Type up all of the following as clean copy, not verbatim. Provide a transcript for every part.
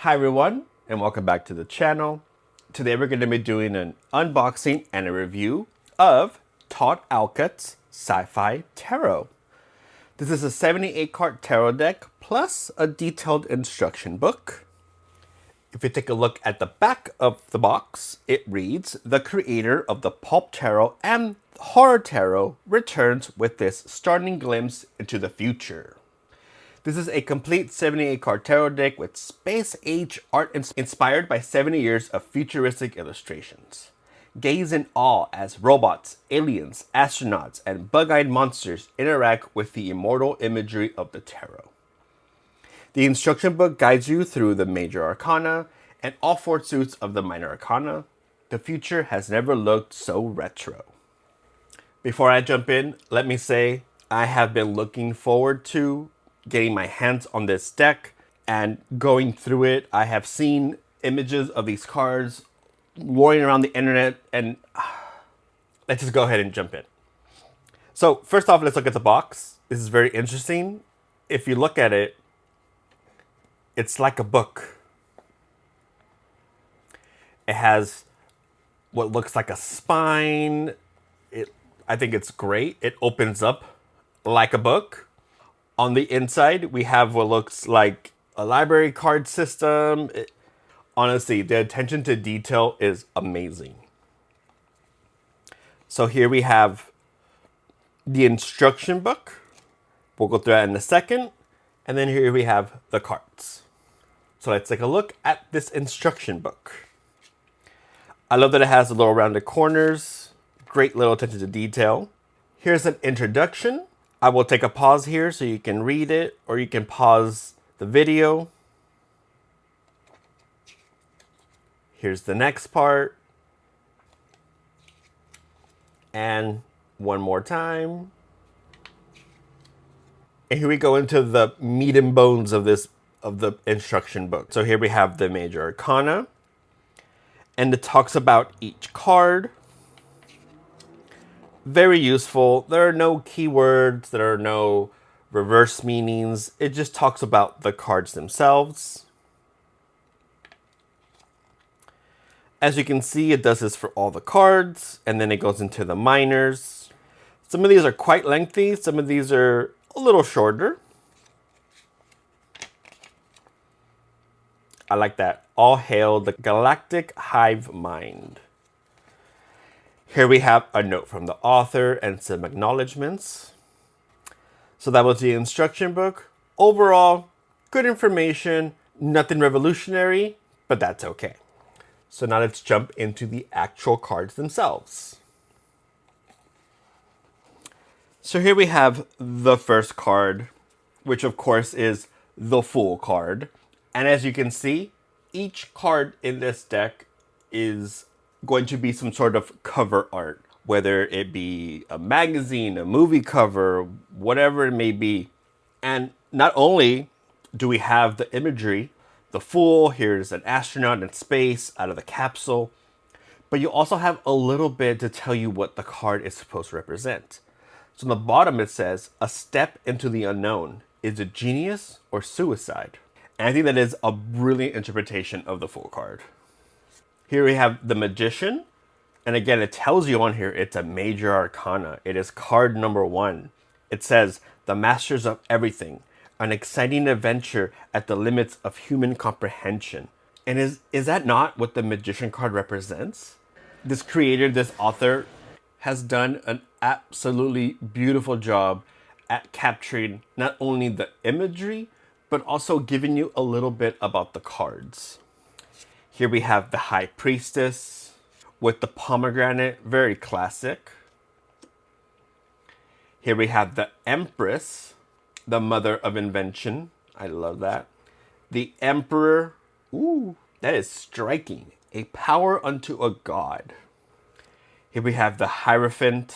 Hi everyone, and welcome back to the channel. Today we're going to be doing an unboxing and a review of Todd Alcott's Sci-Fi Tarot. This is a 78 card tarot deck plus a detailed instruction book. If you take a look at the back of the box, it reads, "The creator of the Pulp Tarot and Horror Tarot returns with this startling glimpse into the future." This is a complete 78 card tarot deck with space age art inspired by 70 years of futuristic illustrations. Gaze in awe as robots, aliens, astronauts, and bug-eyed monsters interact with the immortal imagery of the tarot. The instruction book guides you through the major arcana and all four suits of the minor arcana. The future has never looked so retro. Before I jump in, let me say I have been looking forward to getting my hands on this deck and going through it. I have seen images of these cards rolling around the internet, and let's just go ahead and jump in. So first off, let's look at the box. This is very interesting. If you look at it, it's like a book. It has what looks like a spine. I think it's great. It opens up like a book. On the inside, we have what looks like a library card system. Honestly, the attention to detail is amazing. So here we have the instruction book. We'll go through that in a second. And then here we have the cards. So let's take a look at this instruction book. I love that it has the little rounded corners. Great little attention to detail. Here's an introduction. I will take a pause here so you can read it, or you can pause the video. Here's the next part. And one more time. And here we go into the meat and bones of the instruction book. So here we have the major arcana, and it talks about each card. Very useful. There are no keywords, there are no reverse meanings. It just talks about the cards themselves. As you can see, it does this for all the cards, and then it goes into the minors. Some of these are quite lengthy, some of these are a little shorter. I like that. All hail the galactic hive mind. Here we have a note from the author and some acknowledgements. So that was the instruction book. Overall, good information, nothing revolutionary, but that's okay. So now let's jump into the actual cards themselves. So here we have the first card, which of course is the Fool card. And as you can see, each card in this deck is going to be some sort of cover art, whether it be a magazine, a movie cover, whatever it may be. And not only do we have the imagery, the Fool, here's an astronaut in space out of the capsule, but you also have a little bit to tell you what the card is supposed to represent. So on the bottom it says, "A step into the unknown. Is it genius or suicide?" And I think that is a brilliant interpretation of the Fool card. Here we have the Magician. And again, it tells you on here, it's a major arcana. It is card number 1. It says, "The masters of everything. An exciting adventure at the limits of human comprehension." And is that not what the Magician card represents? This creator, this author, has done an absolutely beautiful job at capturing not only the imagery, but also giving you a little bit about the cards. Here we have the High Priestess with the pomegranate, very classic. Here we have the Empress, the mother of invention. I love that. The Emperor, ooh, that is striking. A power unto a god. Here we have the Hierophant,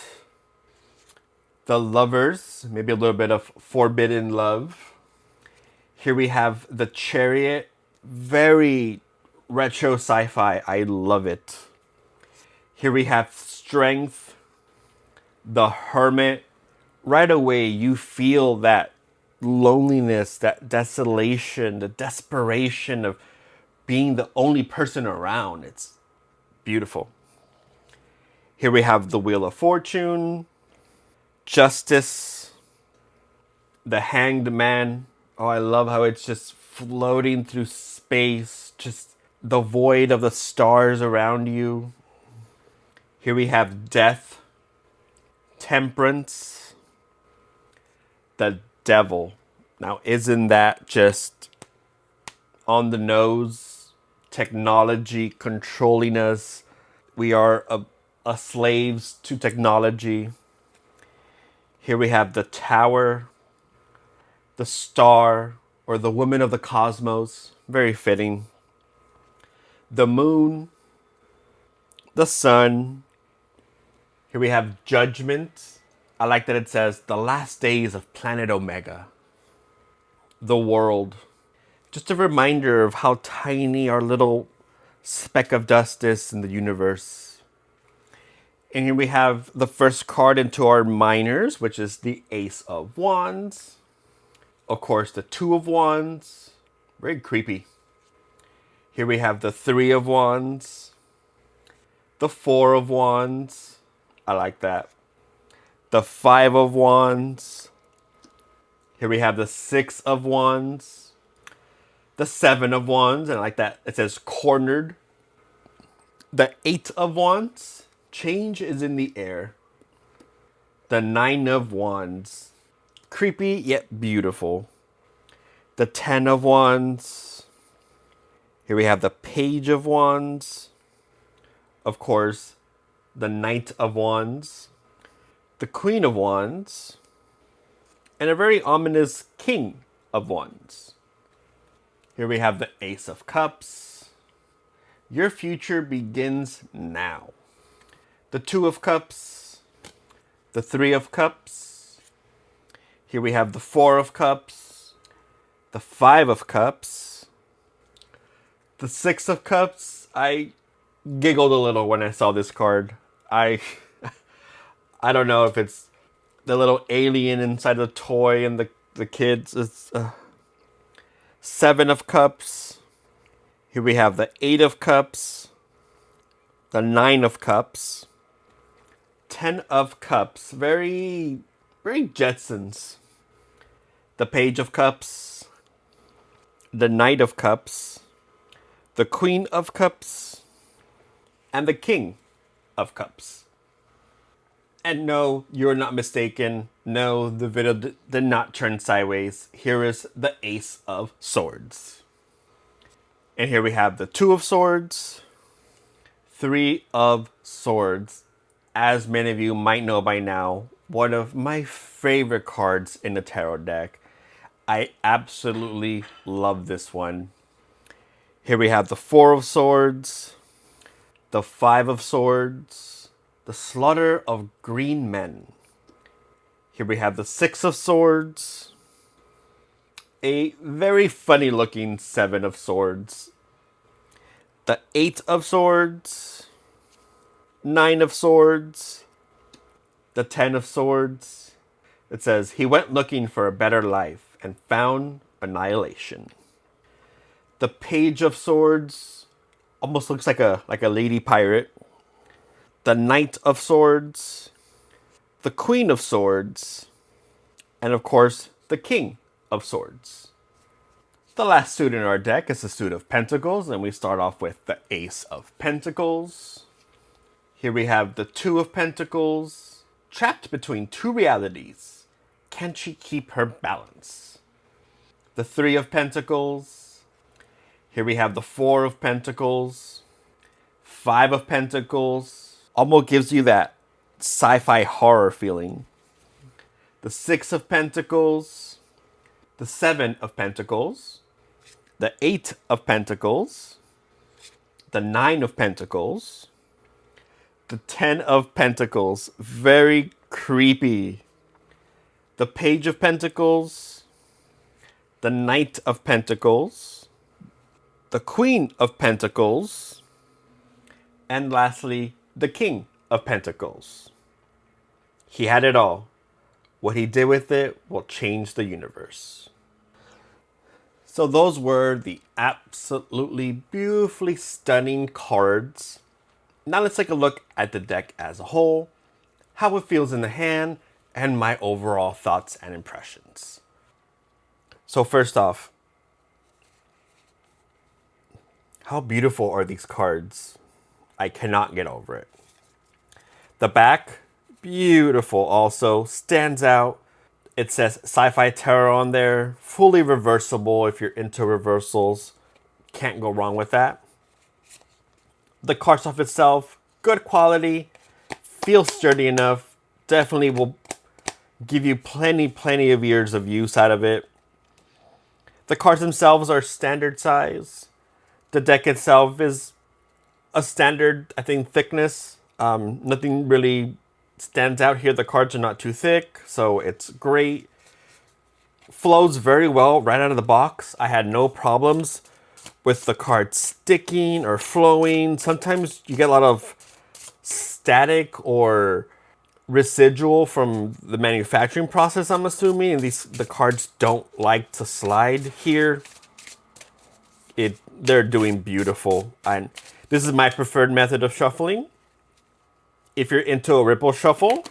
the Lovers, maybe a little bit of forbidden love. Here we have the Chariot, very retro sci-fi. I love it. Here we have Strength, the Hermit. Right away, you feel that loneliness, that desolation, the desperation of being the only person around. It's beautiful. Here we have the Wheel of Fortune, Justice, the Hanged Man. Oh, I love how it's just floating through space, just the void of the stars around you. Here we have Death, Temperance, the Devil. Now, isn't that just on the nose? Technology controlling us. We are a slaves to technology. Here we have the Tower, the Star, or the Woman of the Cosmos. Very fitting. The Moon, the Sun. Here we have Judgment. I like that it says the last days of Planet Omega. The World. Just a reminder of how tiny our little speck of dust is in the universe. And here we have the first card into our minors, which is the Ace of Wands. Of course, the Two of Wands. Very creepy. Here we have the Three of Wands. The Four of Wands. I like that. The Five of Wands. Here we have the Six of Wands. The Seven of Wands. And I like that. It says cornered. The Eight of Wands. Change is in the air. The Nine of Wands. Creepy yet beautiful. The Ten of Wands. Here we have the Page of Wands. Of course, the Knight of Wands. The Queen of Wands. And a very ominous King of Wands. Here we have the Ace of Cups. Your future begins now. The Two of Cups. The Three of Cups. Here we have the Four of Cups. The Five of Cups. The Six of Cups. I giggled a little when I saw this card. I don't know if it's the little alien inside the toy and the kids. It's Seven of Cups. Here we have the Eight of Cups. The Nine of Cups. Ten of Cups. Very, very Jetsons. The Page of Cups. The Knight of Cups. The Queen of Cups. And the King of Cups. And no, you're not mistaken. No, the video did not turn sideways. Here is the Ace of Swords. And here we have the Two of Swords. Three of Swords. As many of you might know by now, one of my favorite cards in the tarot deck. I absolutely love this one. Here we have the Four of Swords. The Five of Swords. The Slaughter of Green Men. Here we have the Six of Swords. A very funny looking Seven of Swords. The Eight of Swords. Nine of Swords. The Ten of Swords. It says, he went looking for a better life and found annihilation. The Page of Swords. Almost looks like a lady pirate. The Knight of Swords. The Queen of Swords. And of course, the King of Swords. The last suit in our deck is the Suit of Pentacles, and we start off with the Ace of Pentacles. Here we have the Two of Pentacles. Trapped between two realities. Can she keep her balance? The Three of Pentacles. Here we have the Four of Pentacles. Five of Pentacles. Almost gives you that sci-fi horror feeling. The Six of Pentacles. The Seven of Pentacles. The Eight of Pentacles. The Nine of Pentacles. The Ten of Pentacles. Very creepy. The Page of Pentacles. The Knight of Pentacles. The Queen of Pentacles. And lastly, the King of Pentacles. He had it all. What he did with it will change the universe. So those were the absolutely beautifully stunning cards. Now let's take a look at the deck as a whole, how it feels in the hand, and my overall thoughts and impressions. So first off, how beautiful are these cards? I cannot get over it. The back, beautiful also, stands out. It says Sci-Fi Tarot on there, fully reversible if you're into reversals. Can't go wrong with that. The cardstock itself, good quality, feels sturdy enough, definitely will give you plenty of years of use out of it. The cards themselves are standard size. The deck itself is a standard, I think, thickness. Nothing really stands out here. The cards are not too thick, so it's great. Flows very well right out of the box. I had no problems with the card sticking or flowing. Sometimes you get a lot of static or residual from the manufacturing process, I'm assuming, and the cards don't like to slide here. They're doing beautiful, and this is my preferred method of shuffling. If you're into a ripple shuffle,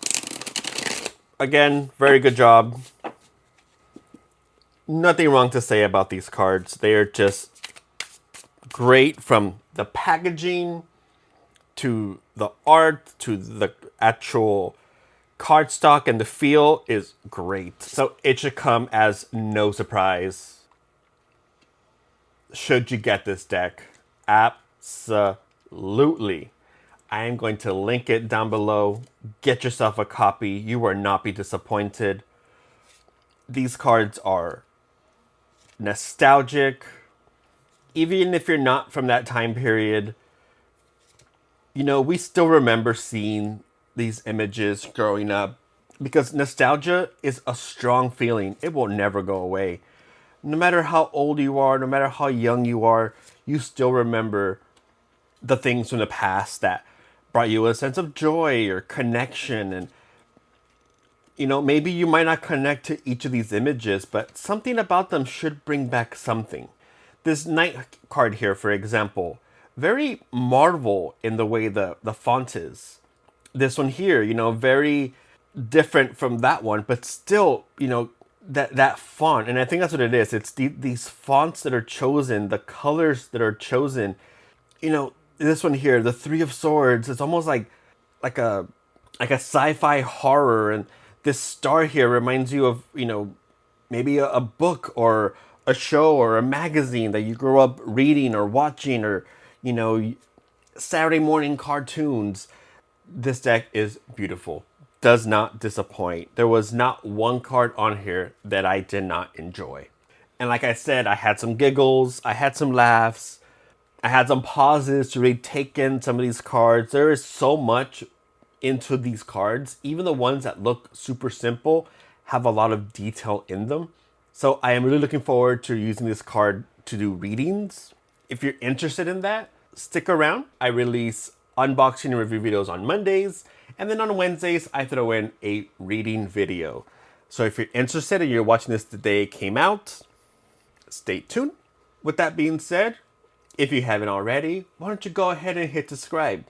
again, very good job. Nothing wrong to say about these cards. They are just great, from the packaging to the art to the actual cardstock, and the feel is great. So it should come as no surprise should you get this deck. Absolutely. I am going to link it down below. Get yourself a copy. You will not be disappointed. These cards are nostalgic. Even if you're not from that time period, you know, we still remember seeing these images growing up, because nostalgia is a strong feeling. It will never go away. No matter how old you are, no matter how young you are, you still remember the things from the past that brought you a sense of joy or connection. And, you know, maybe you might not connect to each of these images, but something about them should bring back something. This Knight card here, for example, very Marvel in the way the font is. This one here, you know, very different from that one, but still, you know, that font. And I think that's what it is. It's these fonts that are chosen, the colors that are chosen. You know, this one here, the Three of Swords, it's almost like a sci-fi horror. And this star here reminds you of, you know, maybe a book or a show or a magazine that you grew up reading or watching, or, you know, Saturday morning cartoons. This deck is beautiful. Does not disappoint. There was not one card on here that I did not enjoy. And like I said, I had some giggles, I had some laughs, I had some pauses to really take in some of these cards. There is so much into these cards. Even the ones that look super simple have a lot of detail in them. So I am really looking forward to using this card to do readings. If you're interested in that, stick around. I release unboxing and review videos on Mondays, and then on Wednesdays, I throw in a reading video. So if you're interested and you're watching this the day it came out, stay tuned. With that being said, if you haven't already, why don't you go ahead and hit subscribe.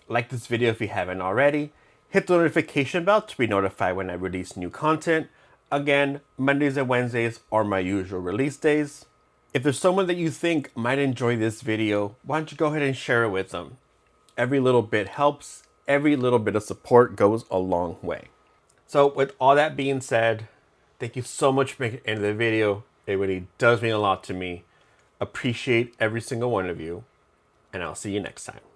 Like this video if you haven't already. Hit the notification bell to be notified when I release new content. Again, Mondays and Wednesdays are my usual release days. If there's someone that you think might enjoy this video, why don't you go ahead and share it with them. Every little bit helps. Every little bit of support goes a long way. So with all that being said, thank you so much for making it into the video. It really does mean a lot to me. Appreciate every single one of you, and I'll see you next time.